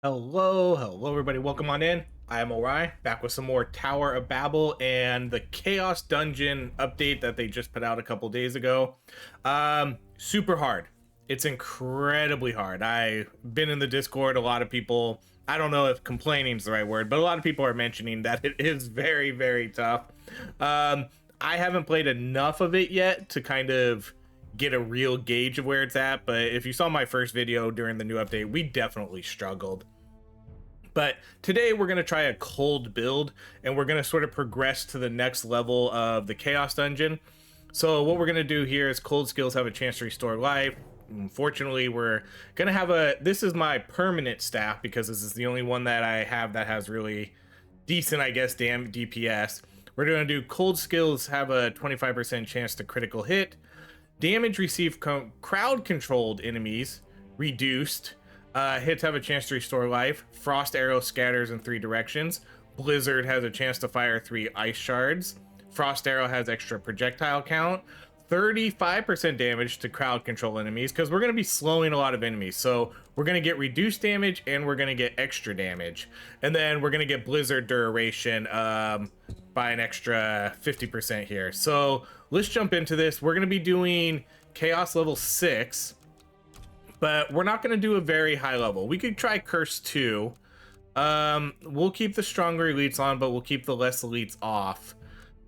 Hello everybody, welcome on in. I am Ori, back with some more Tower of Babel and the Chaos Dungeon update that they just put out a couple days ago. Super hard. It's incredibly hard. I've been in the Discord, a lot of people, I don't know if complaining is the right word, but a lot of people are mentioning that it is very tough. I haven't played enough of it yet to kind of get a real gauge of where it's at, but if you saw my first video during the new update, we definitely struggled. But today we're going to try a cold build, and we're going to sort of progress to the next level of the Chaos Dungeon. So what we're going to do here is cold skills have a chance to restore life. Unfortunately, we're going to have this is my permanent staff because this is the only one that I have that has really decent, I guess, damn DPS. We're going to do cold skills have a 25% chance to critical hit. Damage received crowd controlled enemies reduced. Hits have a chance to restore life. Frost arrow scatters in 3 directions. Blizzard has a chance to fire 3 ice shards. Frost arrow has extra projectile count. 35% damage to crowd control enemies because we're going to be slowing a lot of enemies. So we're going to get reduced damage and we're going to get extra damage. And then we're going to get blizzard duration by an extra 50% here. So let's jump into this. We're going to be doing Chaos level 6. But we're not going to do a very high level. We could try Curse 2. We'll keep the stronger elites on, but we'll keep the less elites off.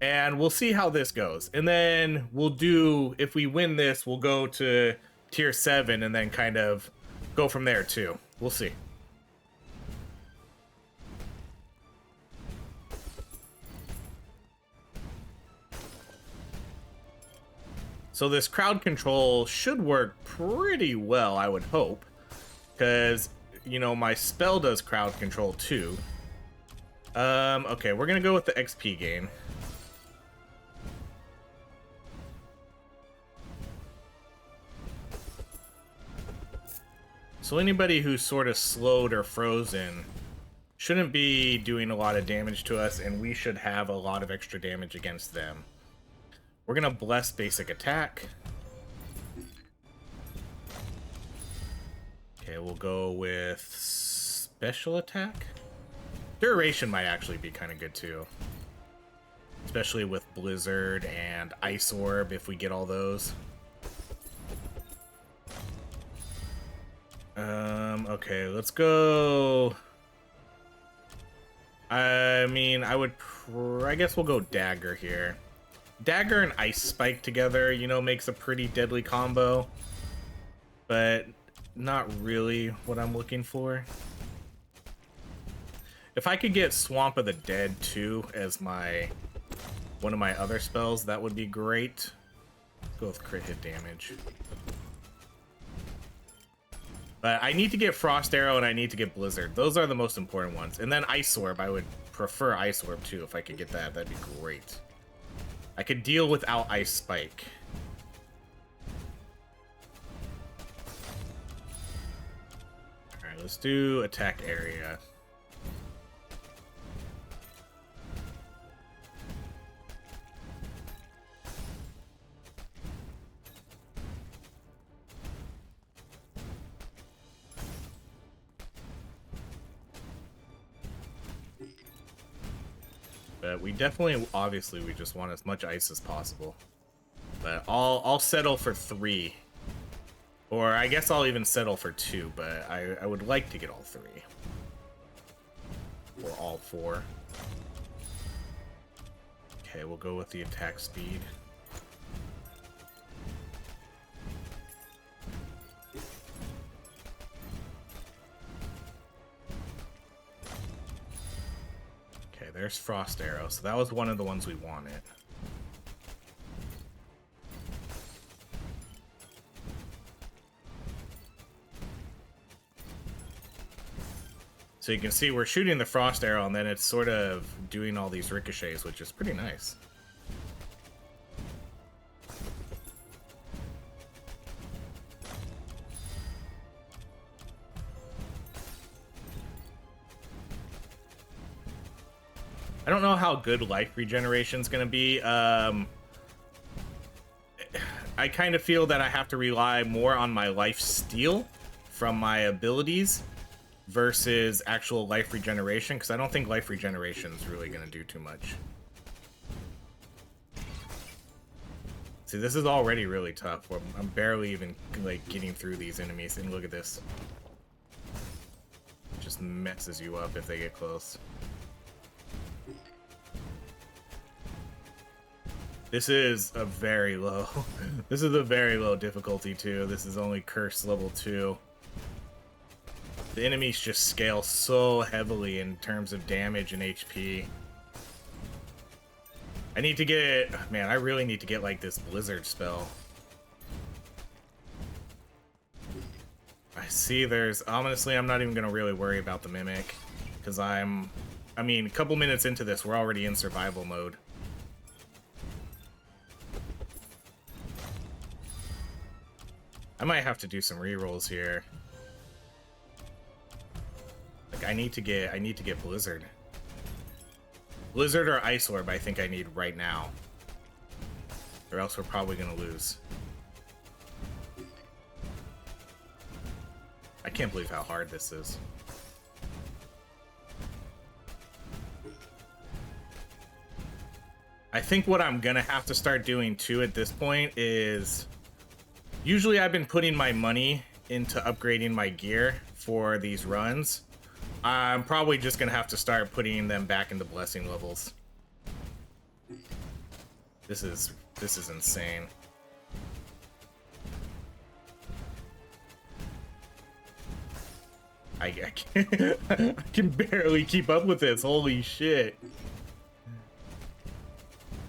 And we'll see how this goes. And then we'll do, if we win this, we'll go to tier 7 and then kind of go from there too. We'll see. So this crowd control should work pretty well, I would hope. Because, you know, my spell does crowd control too. Okay, we're going to go with the XP gain. So anybody who's sort of slowed or frozen shouldn't be doing a lot of damage to us, and we should have a lot of extra damage against them. We're gonna bless basic attack. Okay, we'll go with special attack. Duration might actually be kind of good too. Especially with blizzard and ice orb if we get all those. Okay, let's go. I mean, I guess we'll go dagger here. Dagger and Ice Spike together, you know, makes a pretty deadly combo. But not really what I'm looking for. If I could get Swamp of the Dead too as one of my other spells, that would be great. Let's go with crit hit damage. But I need to get Frost Arrow and I need to get Blizzard. Those are the most important ones. And then Ice Orb, I would prefer Ice Orb too if I could get that. That'd be great. I could deal without Ice Spike. Alright, let's do attack area. But we definitely, obviously, we just want as much ice as possible. But I'll settle for 3. Or I guess I'll even settle for 2, but I would like to get all 3. Or all 4. Okay, we'll go with the attack speed. There's Frost Arrow, so that was one of the ones we wanted. So you can see we're shooting the Frost Arrow and then it's sort of doing all these ricochets, which is pretty nice. I don't know how good life regeneration is going to be. I kind of feel that I have to rely more on my life steal from my abilities versus actual life regeneration, because I don't think life regeneration is really going to do too much. See, this is already really tough. I'm barely even, like, getting through these enemies, and look at this. It just messes you up if they get close. This is a very low... this is a very low difficulty, too. This is only curse level 2. The enemies just scale so heavily in terms of damage and HP. I need to get... Man, I really need to get, like, this blizzard spell. I see there's... Honestly, I'm not even going to really worry about the mimic. Because I mean, a couple minutes into this, we're already in survival mode. I might have to do some rerolls here. Like, I need to get Blizzard. Blizzard or Ice Orb I think I need right now. Or else we're probably gonna lose. I can't believe how hard this is. I think what I'm gonna have to start doing too at this point is... Usually I've been putting my money into upgrading my gear for these runs. I'm probably just gonna have to start putting them back into blessing levels. This is insane. I can't, I can barely keep up with this. Holy shit.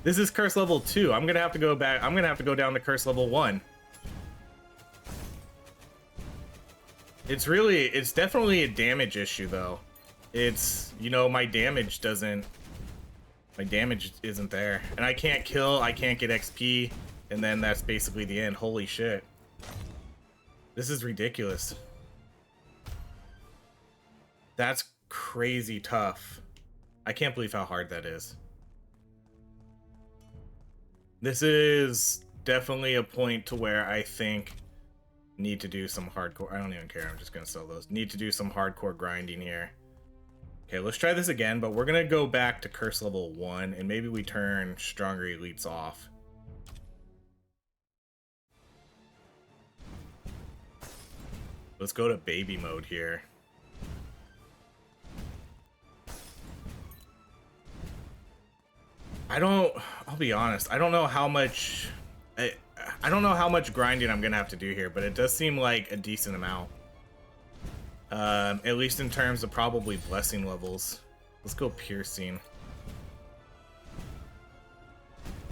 This is curse level 2. I'm gonna have to go back. I'm gonna have to go down to curse level 1. It's definitely a damage issue though. It's, you know, my damage isn't there. And I can't kill, I can't get XP, and then that's basically the end. Holy shit. This is ridiculous. That's crazy tough. I can't believe how hard that is. This is definitely a point to where I think need to do some hardcore... I don't even care, I'm just gonna sell those. Need to do some hardcore grinding here. Okay, let's try this again, but we're gonna go back to curse level 1, and maybe we turn stronger elites off. Let's go to baby mode here. I'll be honest, I don't know how much... I don't know how much grinding I'm gonna have to do here, but it does seem like a decent amount. At least in terms of probably blessing levels. Let's go piercing.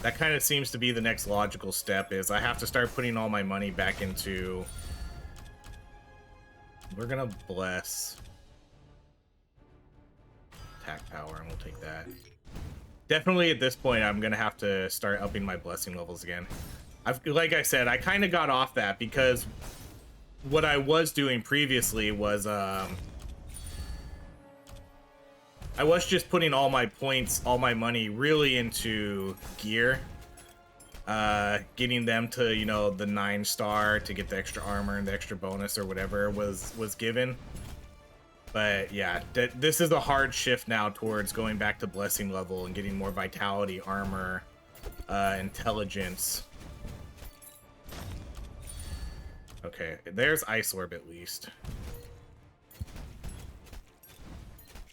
That kind of seems to be the next logical step, is I have to start putting all my money back into... We're gonna bless attack power, and we'll take that. Definitely at this point, I'm gonna have to start upping my blessing levels again. Like I said, I kind of got off that because what I was doing previously was I was just putting all my points, all my money really into gear, getting them to, you know, the 9-star to get the extra armor and the extra bonus or whatever was given. But yeah, this is a hard shift now towards going back to blessing level and getting more vitality, armor, intelligence. Okay, there's Ice Orb at least.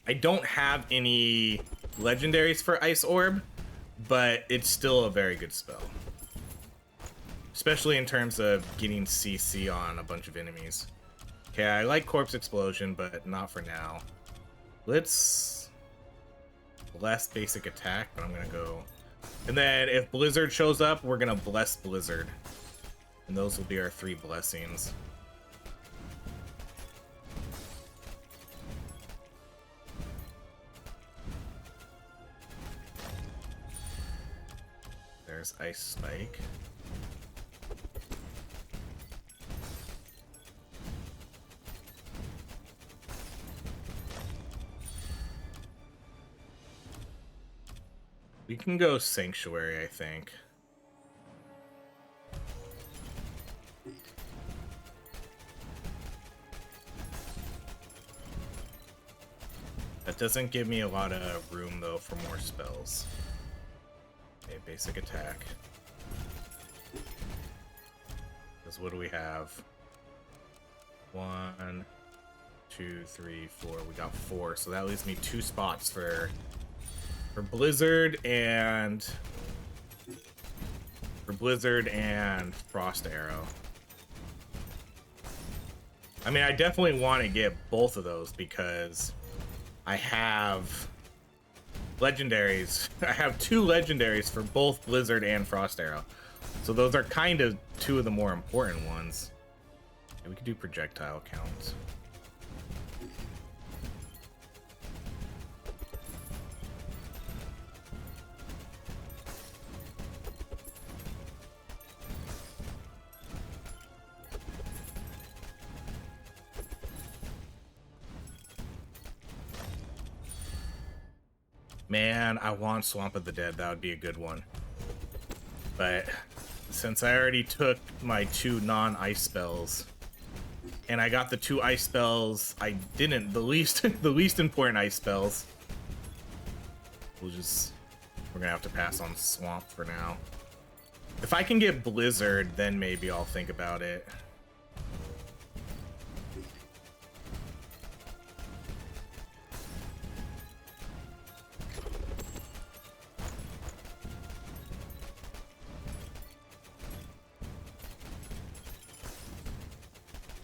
I don't have any legendaries for Ice Orb, but it's still a very good spell. Especially in terms of getting CC on a bunch of enemies. Okay, I like Corpse Explosion, but not for now. Let's... Bless basic attack, but I'm gonna go... And then if Blizzard shows up, we're gonna bless Blizzard. And those will be our 3 blessings. There's Ice Spike. We can go Sanctuary, I think. doesn't give me a lot of room though for more spells. Okay, basic attack. Because what do we have? 1, 2, 3, 4. We got 4, so that leaves me 2 spots for Blizzard and Frost Arrow. I mean, I definitely want to get both of those because I have legendaries. I have 2 legendaries for both Blizzard and Frost Arrow. So those are kind of 2 of the more important ones. We could do projectile count. Man, I want Swamp of the Dead. That would be a good one. But since I already took my 2 non-ice spells, and I got the 2 ice spells I didn't, the least important ice spells, we're gonna have to pass on Swamp for now. If I can get Blizzard, then maybe I'll think about it.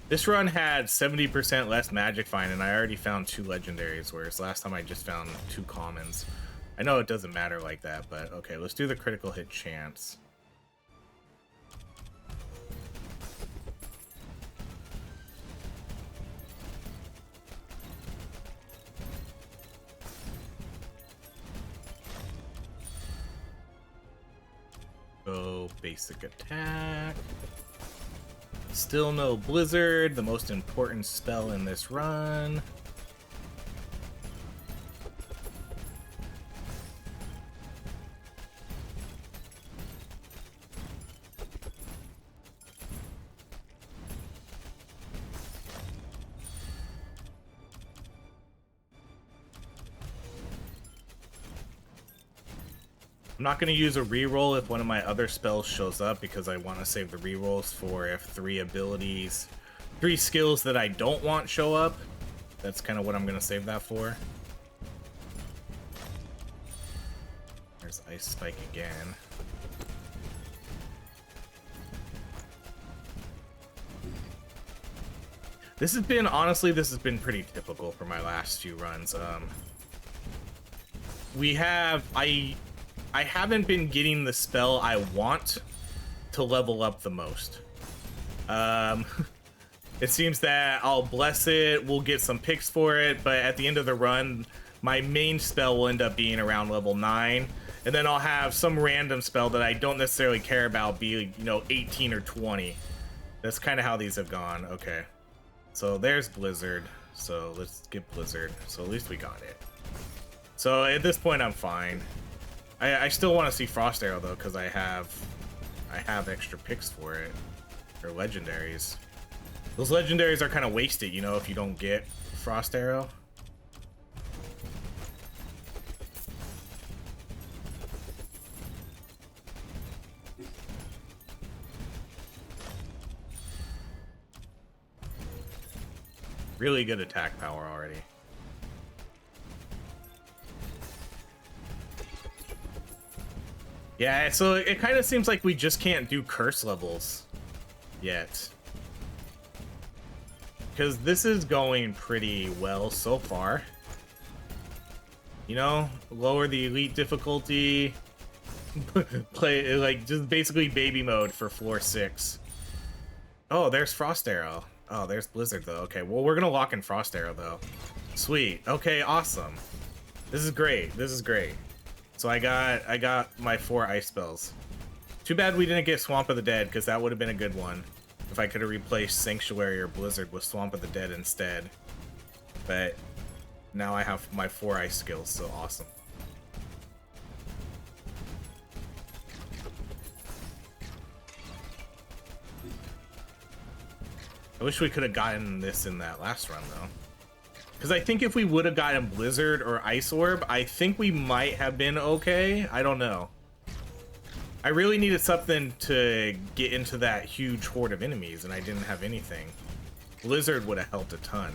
This run had 70% less magic find, and I already found 2 legendaries, whereas last time I just found 2 commons. I know it doesn't matter like that, but okay, let's do the critical hit chance. Go basic attack. Still no Blizzard, the most important spell in this run. I'm not going to use a reroll if one of my other spells shows up because I want to save the rerolls for if 3 skills that I don't want show up. That's kind of what I'm going to save that for. There's Ice Spike again. Honestly, this has been pretty typical for my last few runs. I haven't been getting the spell I want to level up the most. It seems that I'll bless it, we'll get some picks for it, but at the end of the run, my main spell will end up being around level 9, and then I'll have some random spell that I don't necessarily care about be, 18 or 20. That's kind of how these have gone. Okay. So there's Blizzard. So let's get Blizzard. So at least we got it. So at this point, I'm fine. I still want to see Frost Arrow though, because I have extra picks for it, or legendaries. Those legendaries are kind of wasted, if you don't get Frost Arrow. Really good attack power already. Yeah, so it kind of seems like we just can't do curse levels yet. Because this is going pretty well so far. Lower the elite difficulty. Play, just basically baby mode for floor 6. Oh, there's Frost Arrow. Oh, there's Blizzard, though. Okay, well, we're gonna lock in Frost Arrow, though. Sweet. Okay, awesome. This is great. This is great. So I got my 4 ice spells. Too bad we didn't get Swamp of the Dead, because that would have been a good one. If I could have replaced Sanctuary or Blizzard with Swamp of the Dead instead. But now I have my 4 ice skills, so awesome. I wish we could have gotten this in that last run, though. Because I think if we would have gotten Blizzard or Ice Orb, I think we might have been okay. I don't know. I really needed something to get into that huge horde of enemies, and I didn't have anything. Blizzard would have helped a ton.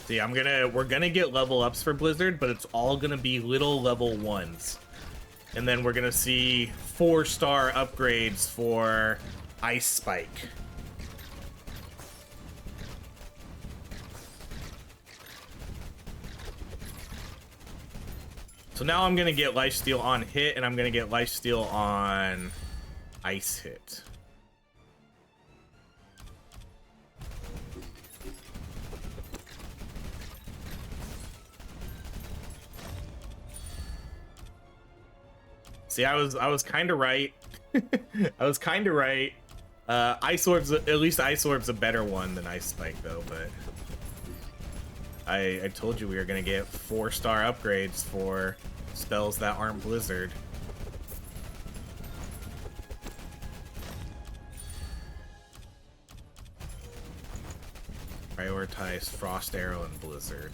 See, we're gonna get level ups for Blizzard, but it's all gonna be little level 1s. And then we're gonna see 4-star upgrades for Ice Spike. So now I'm gonna get Lifesteal on hit, and I'm gonna get Lifesteal on Ice hit. See, I was kind of right. I was kind of right. Ice Orb's, at least Ice Orb's a better one than Ice Spike, though. But I told you we were gonna get 4-star upgrades for spells that aren't Blizzard. Prioritize Frost Arrow and Blizzard.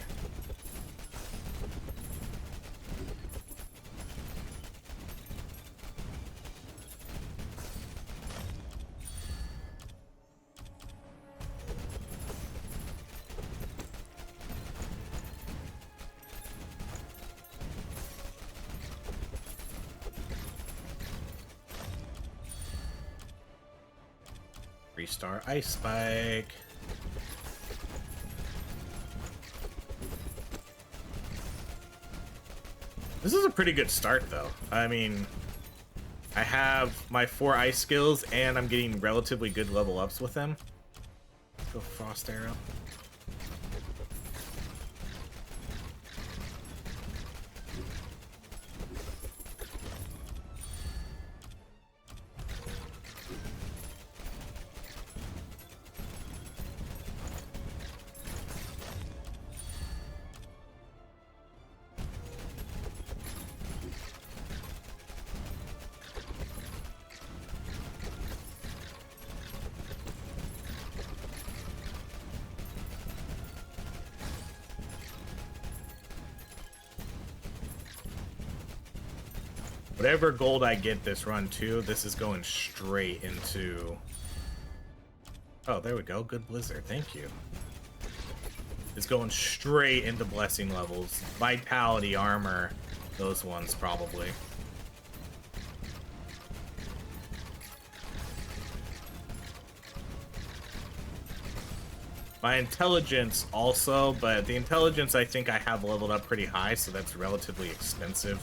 Star Ice Spike. This is a pretty good start, though. I mean, I have my 4 ice skills, and I'm getting relatively good level ups with them. Go Frost Arrow. Whatever gold I get this run too, this is going straight into... Oh, there we go. Good Blizzard. Thank you. It's going straight into blessing levels. Vitality, armor, those ones probably. My intelligence also, but the intelligence I think I have leveled up pretty high, so that's relatively expensive.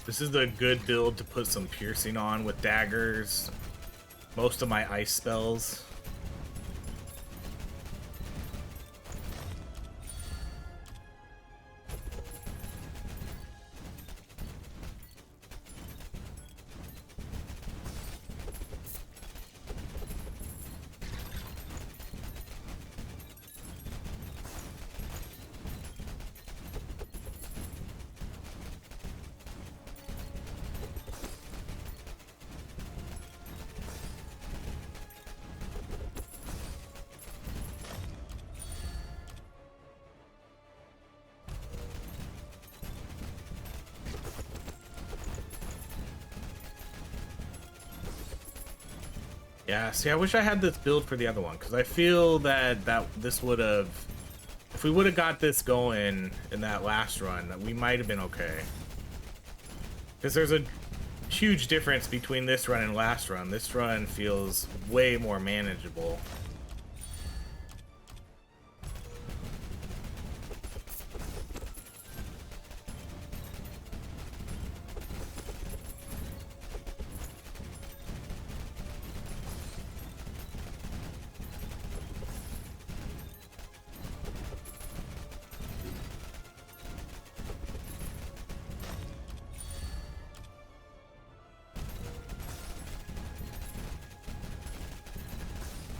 This is a good build to put some piercing on with daggers. Most of my ice spells. Yeah, see, I wish I had this build for the other one, because I feel that this would have... If we would have got this going in that last run, we might have been okay. Because there's a huge difference between this run and last run. This run feels way more manageable.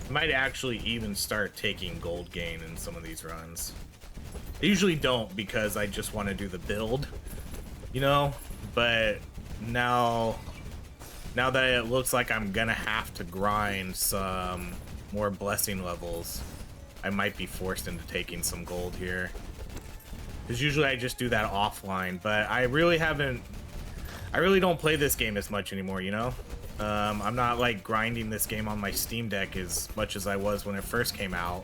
Might actually even start taking gold gain in some of these runs. I usually don't because I just want to do the build, you know, but now that it looks like I'm gonna have to grind some more blessing levels, I might be forced into taking some gold here, because usually I just do that offline, but I really don't play this game as much anymore, you know. I'm not like grinding this game on my Steam Deck as much as I was when it first came out.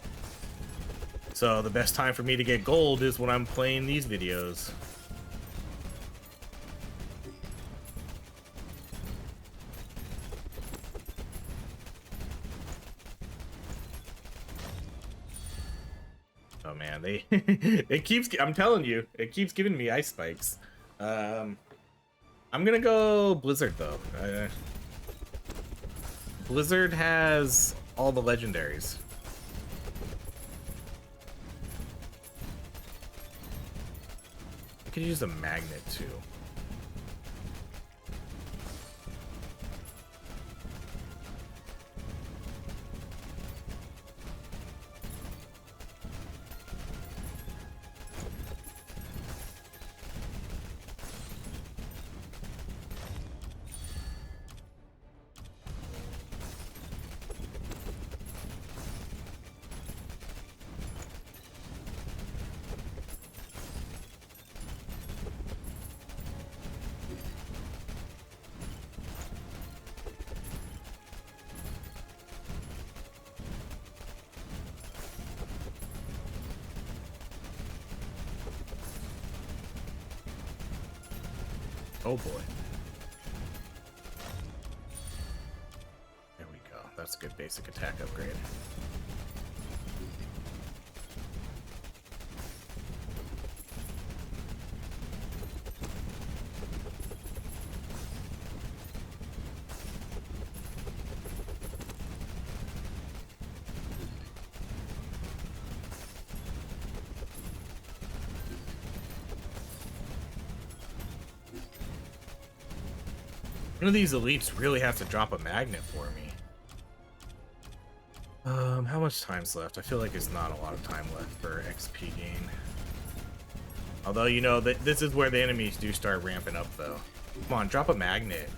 So the best time for me to get gold is when I'm playing these videos. Oh man, I'm telling you, it keeps giving me ice spikes. I'm gonna go Blizzard though. Blizzard has all the legendaries. I could use a magnet too. Oh boy. There we go. That's a good basic attack upgrade. One of these elites really has to drop a magnet for me. How much time's left? I feel like it's not a lot of time left for XP gain. Although, you know, this is where the enemies do start ramping up, though. Come on, drop a magnet.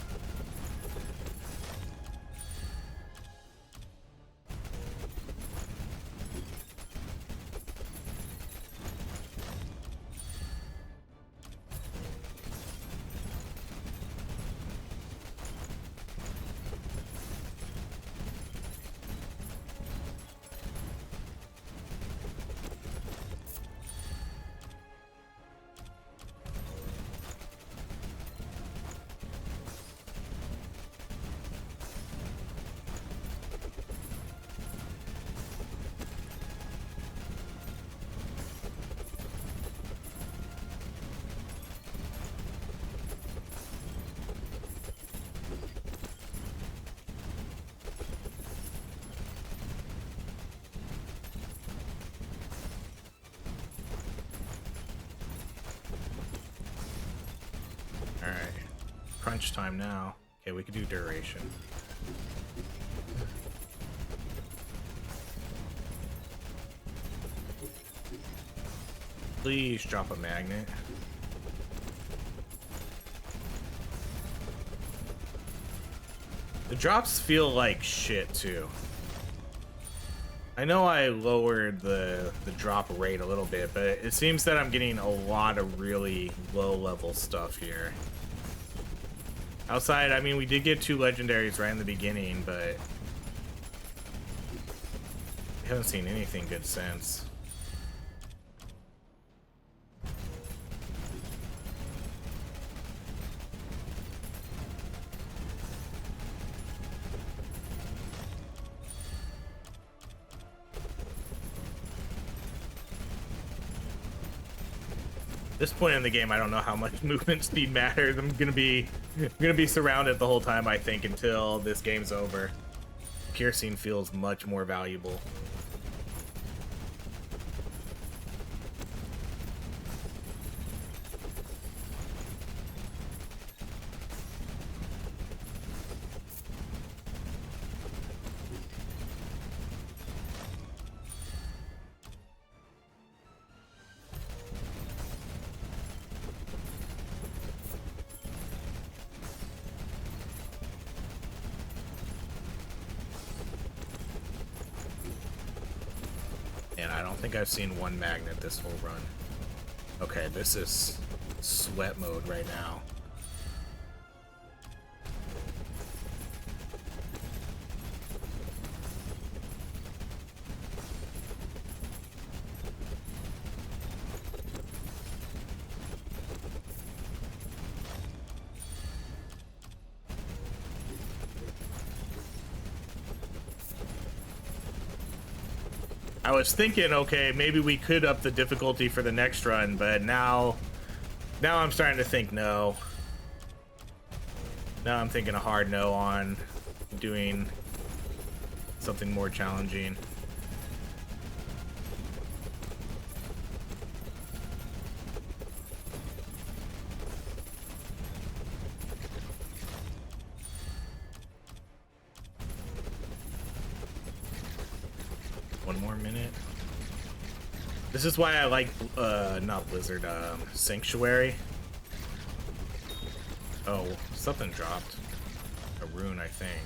Crunch time now. Okay, we could do duration. Please drop a magnet. The drops feel like shit too. I know I lowered the drop rate a little bit, but it seems that I'm getting a lot of really low level stuff here. Outside, I mean, we did get 2 legendaries right in the beginning, but I haven't seen anything good since. This point in the game, I don't know how much movement speed matters. I'm gonna be surrounded the whole time, I think, until this game's over. Piercing feels much more valuable. And I don't think I've seen one magnet this whole run. Okay, this is sweat mode right now. I was thinking, okay, maybe we could up the difficulty for the next run, but now I'm starting to think no. Now I'm thinking a hard no on doing something more challenging. One more minute. This is why I like, not Blizzard, Sanctuary. Oh, something dropped. A rune, I think.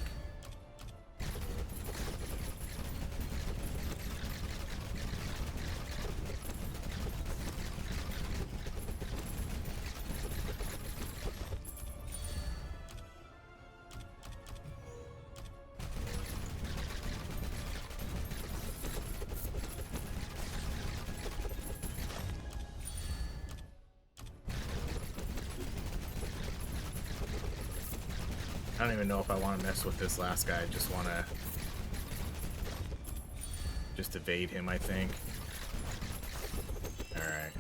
I don't even know if I want to mess with this last guy. I just want to just evade him, I think. Alright.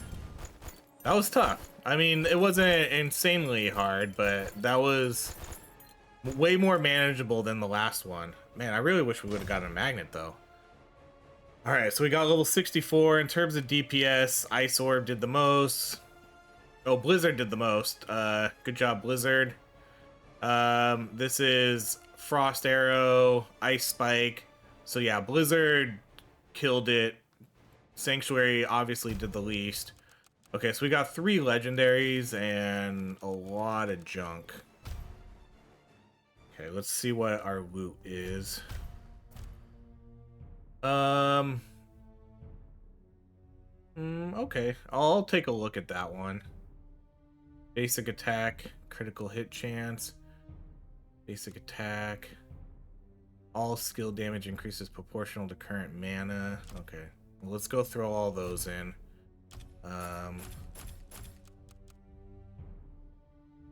That was tough. I mean, it wasn't insanely hard, but that was way more manageable than the last one. Man, I really wish we would have gotten a magnet, though. Alright, so we got level 64. In terms of DPS, Ice Orb did the most. Oh, Blizzard did the most. Good job, Blizzard. This is Frost Arrow, Ice Spike. So yeah, Blizzard killed it. Sanctuary obviously did the least. Okay, so we got 3 legendaries and a lot of junk. Okay, let's see what our loot is. Okay, I'll take a look at that one. Basic attack, critical hit chance. Basic attack. All skill damage increases proportional to current mana. Okay. Well, let's go throw all those in.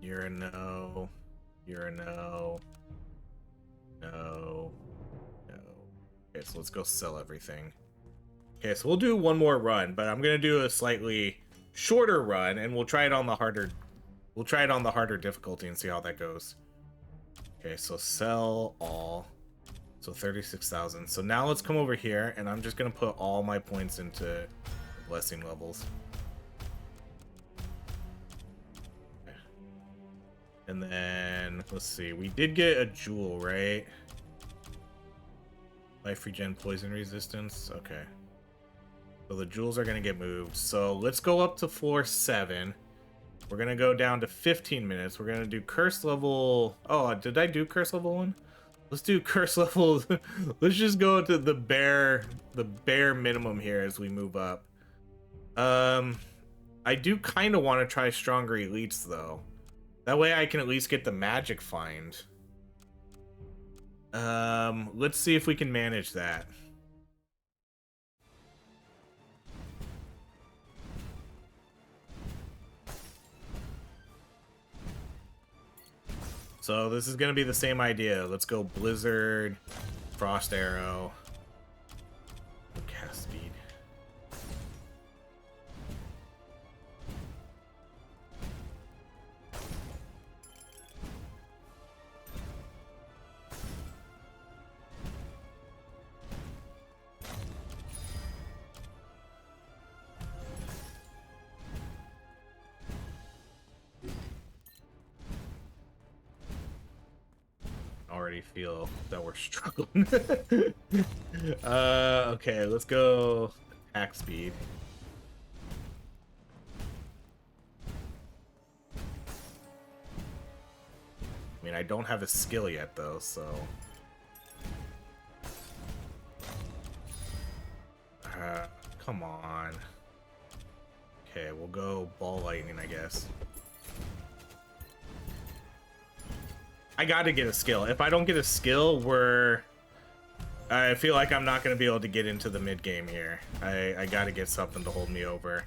You're a no. You're a no. No. No. Okay, so let's go sell everything. Okay, so we'll do one more run, but I'm gonna do a slightly shorter run, and we'll try it on the harder. We'll try it on the harder difficulty and see how that goes. Okay, so sell all. So 36,000. So now let's come over here, and I'm just gonna put all my points into blessing levels. Okay. And then let's see. We did get a jewel, right? Life regen, poison resistance. Okay. So the jewels are gonna get moved. So let's go up to floor 7. We're gonna go down to 15 minutes. We're gonna do curse level. Oh, did I do curse level 1? Let's do curse level. Let's just go to the bare minimum here as we move up. I do kind of want to try stronger elites though. That way I can at least get the magic find. Let's see if we can manage that. So this is gonna be the same idea. Let's go Blizzard, Frost Arrow, cast speed. already feel that we're struggling. Okay, let's go attack speed. I mean, I don't have a skill yet, though, so... come on. Okay, we'll go ball lightning, I guess. I gotta get a skill. If I don't get a skill, I feel like I'm not gonna be able to get into the mid game here. I gotta get something to hold me over.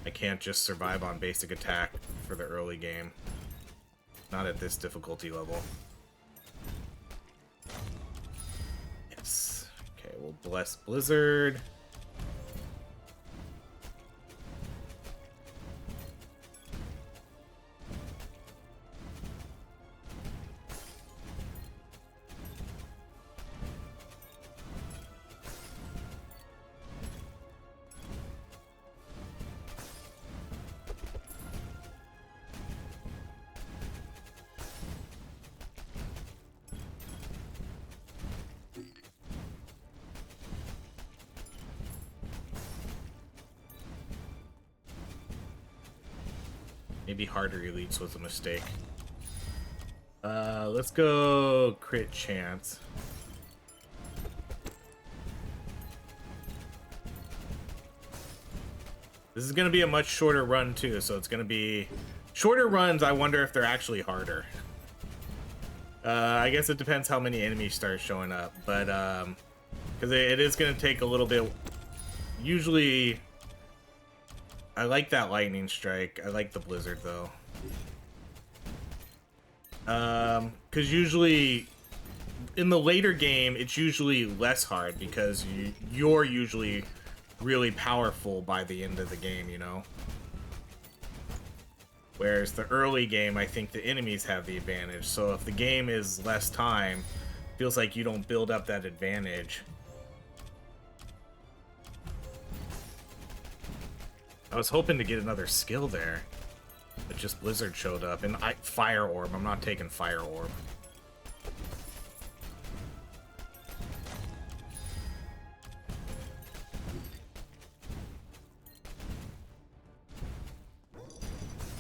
I can't just survive on basic attack for the early game. Not at this difficulty level. Yes. Okay, we'll bless Blizzard. Maybe harder elites was a mistake. Let's go crit chance. This is gonna be a much shorter run too, so it's gonna be shorter runs. I wonder if they're actually harder. I guess it depends how many enemies start showing up, but because it is gonna take a little bit. Usually, I like that lightning strike. I like the blizzard though. Because usually in the later game, it's usually less hard because you're usually really powerful by the end of the game, you know? Whereas the early game, I think the enemies have the advantage. So if the game is less time, it feels like you don't build up that advantage. I was hoping to get another skill there, but just Blizzard showed up. And Fire Orb. I'm not taking Fire Orb.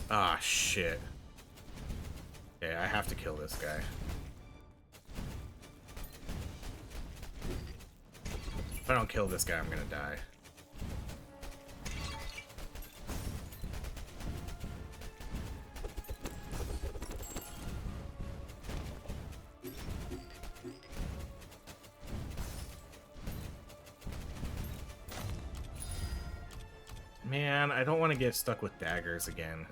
Ah, shit. Okay, I have to kill this guy. If I don't kill this guy, I'm gonna die. Man, I don't want to get stuck with daggers again.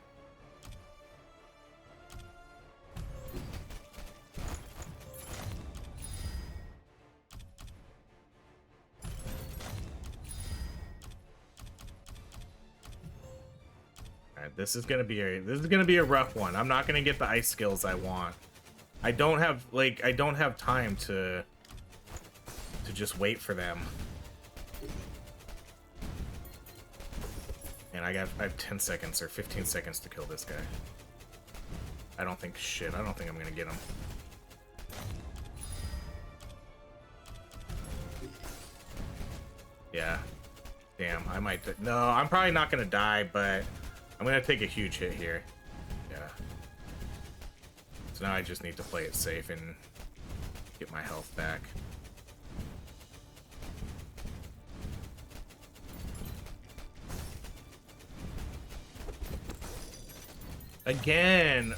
Alright, this is gonna be a rough one. I'm not gonna get the ice skills I want. I don't have time to just wait for them. And I have 10 seconds or 15 seconds to kill this guy. I don't think I'm gonna get him. Yeah. Damn, I might... No, I'm probably not gonna die, but I'm gonna take a huge hit here. Yeah. So now I just need to play it safe and get my health back. Again,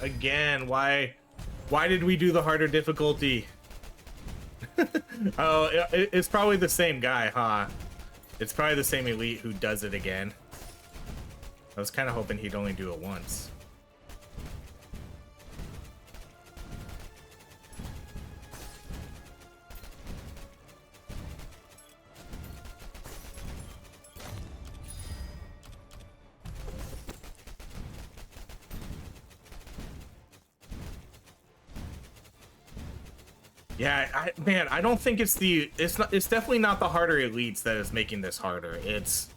why did we do the harder difficulty? Oh, it's probably the same guy, huh? It's probably the same elite who does it again. I was kind of hoping he'd only do it once. Yeah, man, I don't think it's definitely not the harder elites that is making this harder. It's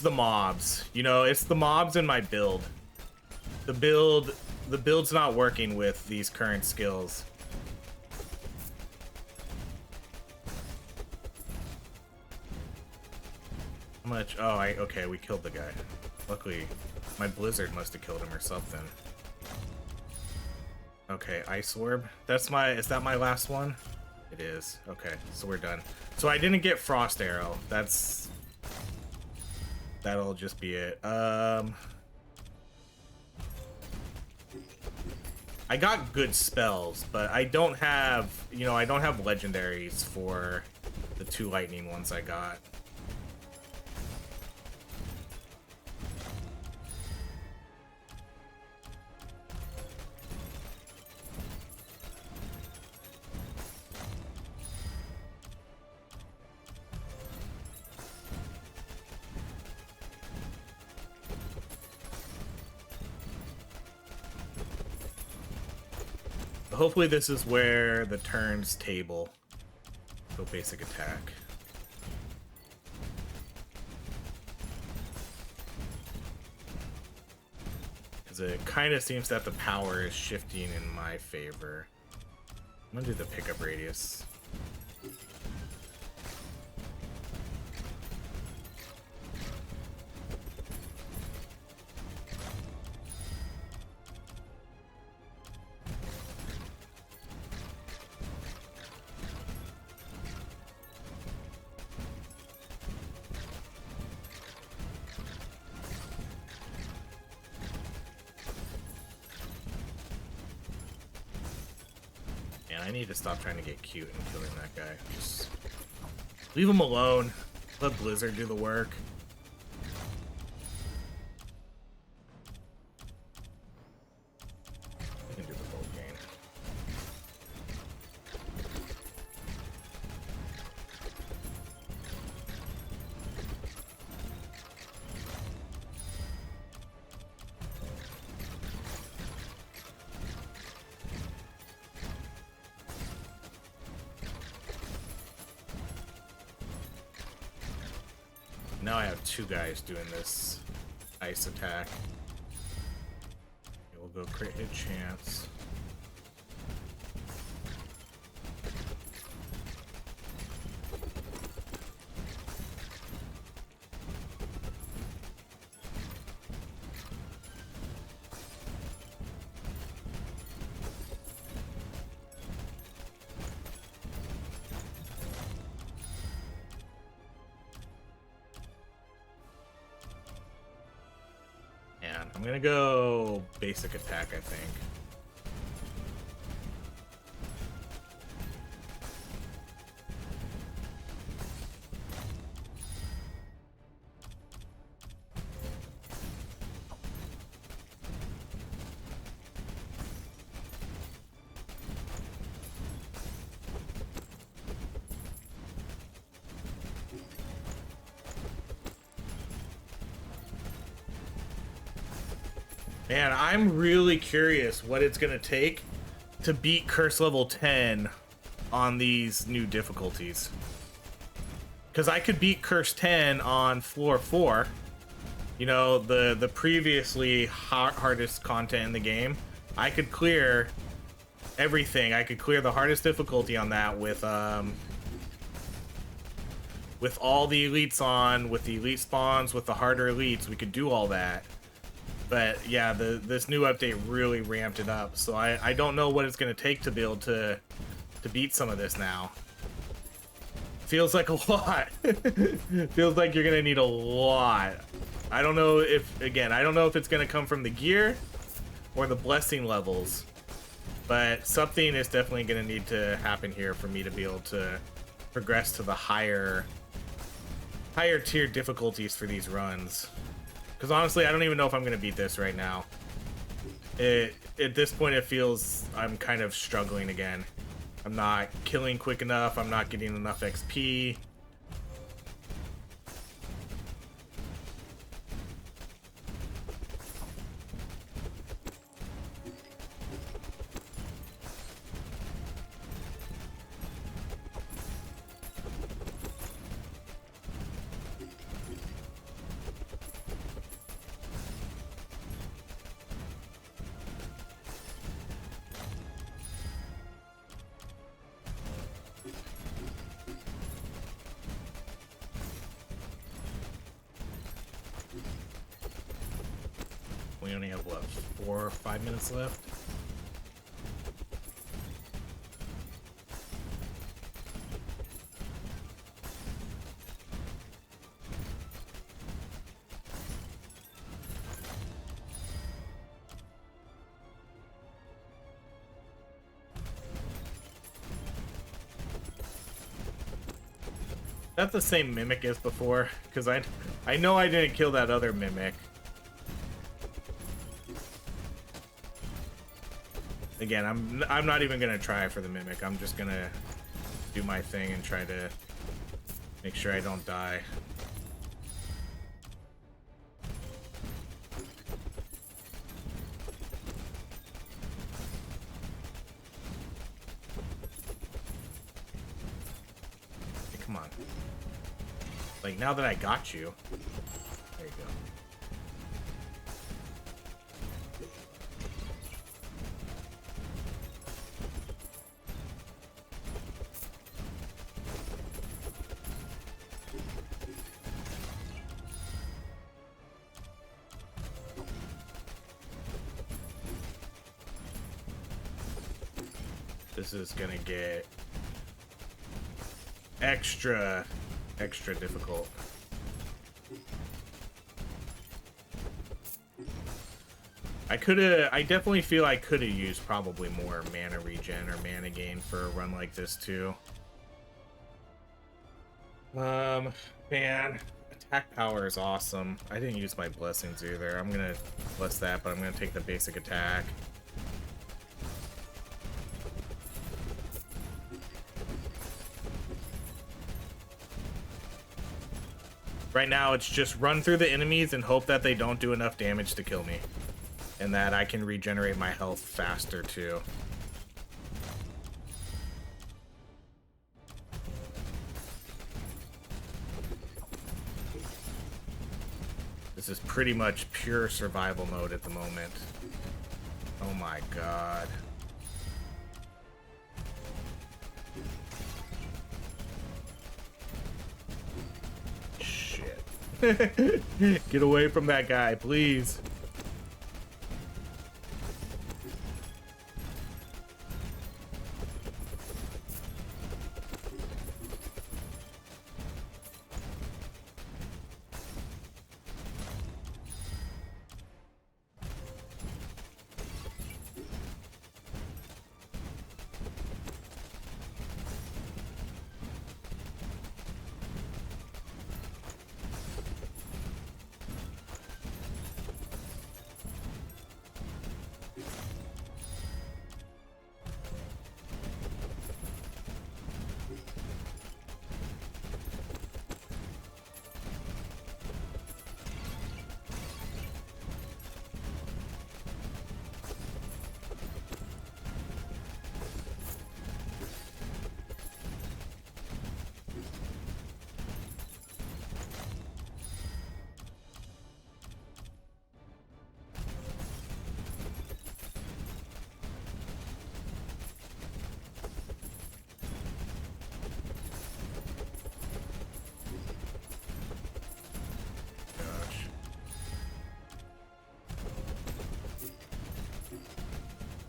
the mobs. You know, it's the mobs in my build. The build's not working with these current skills. How much? Oh, okay, we killed the guy. Luckily, my blizzard must have killed him or something. Okay, ice orb. Is that my last one? It is. Okay, so we're done. So I didn't get frost arrow. That'll just be it. I got good spells, but I don't have, I don't have legendaries for the 2 lightning ones I got. Hopefully this is where the turns table. Go basic attack. Because it kind of seems that the power is shifting in my favor. I'm gonna do the pickup radius. I need to stop trying to get cute and killing that guy. Just leave him alone. Let Blizzard do the work. I can do the whole game. Now I have 2 guys doing this ice attack. Okay, we'll go crit hit chance. I'm gonna go basic attack, I think. Man, I'm really curious what it's gonna take to beat curse level 10 on these new difficulties. Because I could beat curse 10 on floor 4, the previously hardest content in the game. I could clear everything. I could clear the hardest difficulty on that with all the elites on, with the elite spawns, with the harder elites. We could do all that. But yeah, this new update really ramped it up, so I don't know what it's going to take to be able to beat some of this now. Feels like a lot. Feels like you're going to need a lot. I don't know if it's going to come from the gear or the blessing levels, but something is definitely going to need to happen here for me to be able to progress to the higher tier difficulties for these runs. Because honestly, I don't even know if I'm going to beat this right now. At this point, it feels I'm kind of struggling again. I'm not killing quick enough. I'm not getting enough XP. We only have, what, 4 or 5 minutes left? That's the same mimic as before, because I know I didn't kill that other mimic. Again, I'm not even gonna try for the mimic. I'm just gonna do my thing and try to make sure I don't die. Hey, come on. Like, now that I got you. There you go. This is gonna get extra difficult. I definitely feel I could have used probably more mana regen or mana gain for a run like this too. Man, attack power is awesome. I didn't use my blessings either. I'm gonna bless that, but I'm gonna take the basic attack. Right now, it's just run through the enemies and hope that they don't do enough damage to kill me. And that I can regenerate my health faster, too. This is pretty much pure survival mode at the moment. Oh my god. Get away from that guy, please.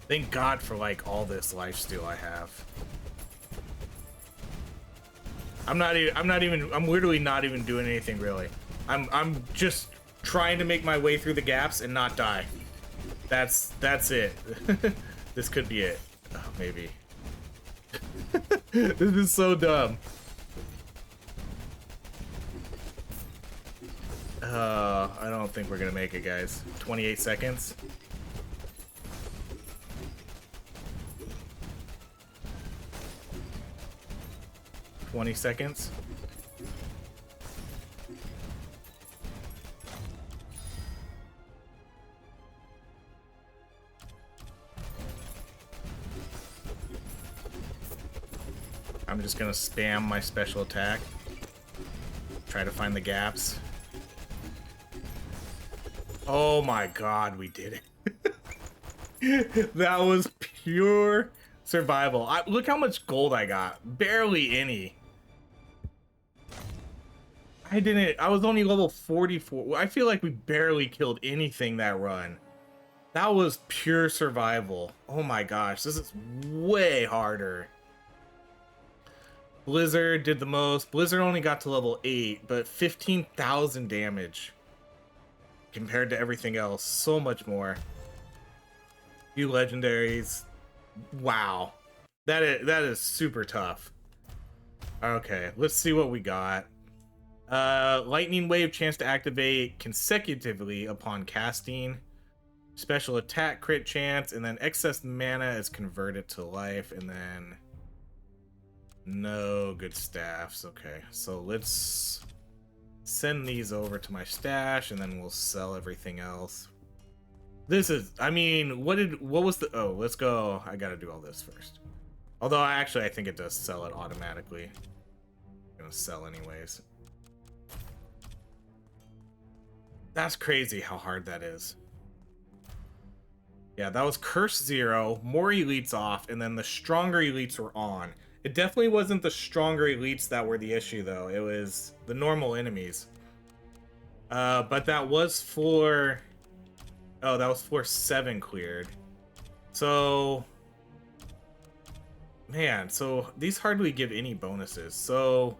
Thank God for, like, all this lifesteal I have. I'm literally not even doing anything, really. I'm just trying to make my way through the gaps and not die. That's it. This could be it. Oh, maybe. This is so dumb. I don't think we're gonna make it, guys. 28 seconds. 20 seconds. I'm just gonna spam my special attack. Try to find the gaps. Oh my god, we did it. That was pure survival. Look how much gold I got. Barely any. I was only level 44. I feel like we barely killed anything that run. That was pure survival. Oh my gosh, this is way harder. Blizzard did the most. Blizzard only got to level 8, but 15,000 damage compared to everything else. So much more. Few legendaries. Wow. That is super tough. Okay, let's see what we got. Lightning Wave, chance to activate consecutively upon casting. Special attack crit chance, and then excess mana is converted to life, and then no good staffs. Okay, so let's send these over to my stash, and then we'll sell everything else. This is, I mean, what was the, oh, let's go. I gotta do all this first. Although I think it does sell it automatically. I'm gonna sell anyways. That's crazy how hard that is. Yeah, that was Curse 0, more elites off, and then the stronger elites were on. It definitely wasn't the stronger elites that were the issue, though. It was the normal enemies. But that was for... Oh, that was floor 7 cleared. So... Man, so these hardly give any bonuses. So...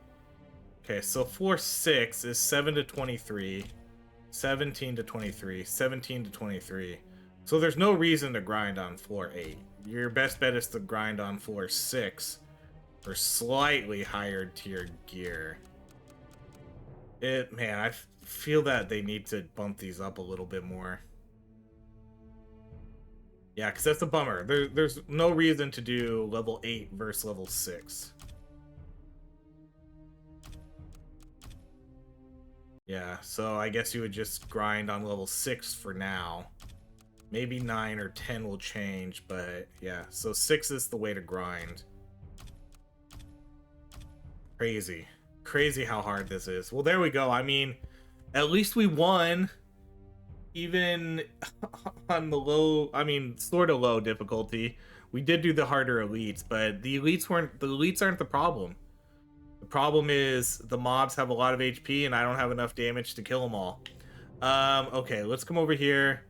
Okay, so floor 6 is 7 to 23. 17 to 23. 17 to 23. So there's no reason to grind on floor 8. Your best bet is to grind on floor 6 for slightly higher tier gear. Man, I feel that they need to bump these up a little bit more. Yeah, because that's a bummer. There's no reason to do level 8 versus level 6. Yeah, so I guess you would just grind on level 6 for now. Maybe 9 or 10 will change, but yeah, so 6 is the way to grind. Crazy. Crazy how hard this is. Well, there we go. I mean, at least we won. Even on the low, I mean, sort of low difficulty. We did do the harder elites, but the elites aren't the problem. The problem is the mobs have a lot of HP and I don't have enough damage to kill them all. Okay, let's come over here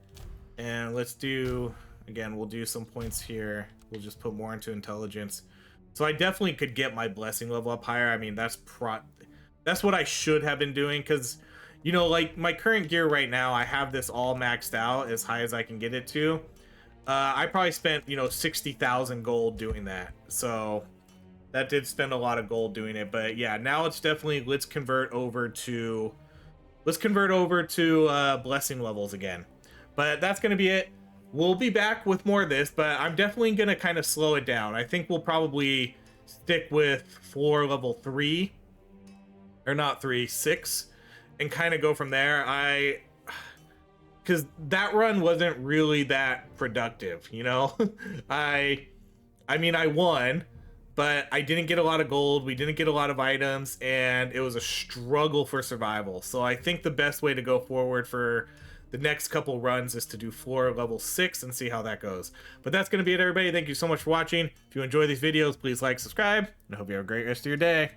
and let's do, again, we'll do some points here. We'll just put more into intelligence. So I definitely could get my blessing level up higher. I mean, that's what I should have been doing, because, you know, like my current gear right now, I have this all maxed out as high as I can get it to. I probably spent, you know, 60,000 gold doing that. So that did spend a lot of gold doing it. But yeah, now it's definitely, let's convert over to blessing levels again. But that's going to be it. We'll be back with more of this, but I'm definitely going to kind of slow it down. I think we'll probably stick with floor level 3, or not 3, 6, and kind of go from there. Because that run wasn't really that productive, you know? I mean, I won, but I didn't get a lot of gold, we didn't get a lot of items, and it was a struggle for survival. So I think the best way to go forward for the next couple runs is to do floor level 6 and see how that goes. But that's going to be it, everybody. Thank you so much for watching. If you enjoy these videos, please like, subscribe, and I hope you have a great rest of your day.